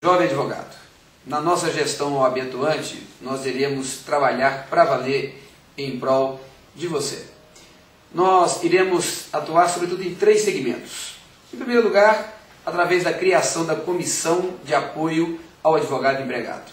Jovem advogado, na nossa gestão OAB atuante, nós iremos trabalhar para valer em prol de você. Nós iremos atuar sobretudo em 3 segmentos. Em primeiro lugar, através da criação da comissão de apoio ao advogado empregado.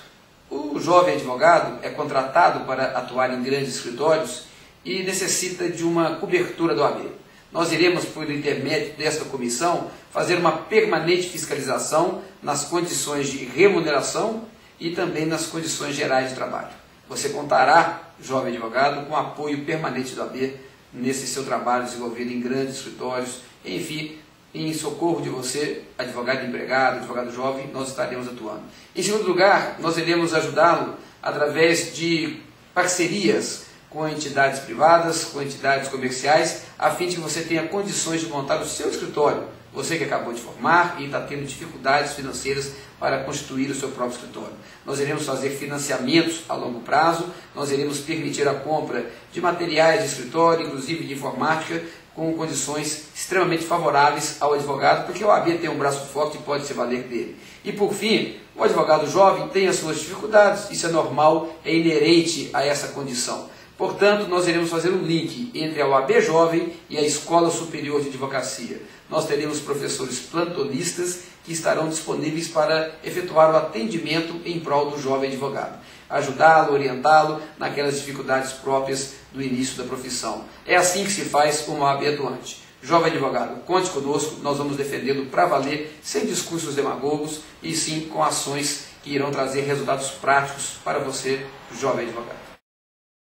O jovem advogado é contratado para atuar em grandes escritórios e necessita de uma cobertura do OAB. Nós iremos, por intermédio desta comissão, fazer uma permanente fiscalização nas condições de remuneração e também nas condições gerais de trabalho. Você contará, jovem advogado, com apoio permanente do OAB nesse seu trabalho desenvolvido em grandes escritórios, enfim, em socorro de você, advogado empregado, advogado jovem, nós estaremos atuando. Em segundo lugar, nós iremos ajudá-lo através de parcerias com entidades privadas, com entidades comerciais, a fim de que você tenha condições de montar o seu escritório. Você que acabou de formar e está tendo dificuldades financeiras para constituir o seu próprio escritório. Nós iremos fazer financiamentos a longo prazo, nós iremos permitir a compra de materiais de escritório, inclusive de informática, com condições extremamente favoráveis ao advogado, porque o OAB tem um braço forte e pode se valer dele. E por fim, o advogado jovem tem as suas dificuldades, isso é normal, é inerente a essa condição. Portanto, nós iremos fazer um link entre a OAB Jovem e a Escola Superior de Advocacia. Nós teremos professores plantonistas que estarão disponíveis para efetuar o atendimento em prol do jovem advogado. Ajudá-lo, orientá-lo naquelas dificuldades próprias do início da profissão. É assim que se faz uma OAB atuante. Jovem advogado, conte conosco, nós vamos defendê-lo para valer, sem discursos demagogos e sim com ações que irão trazer resultados práticos para você, jovem advogado.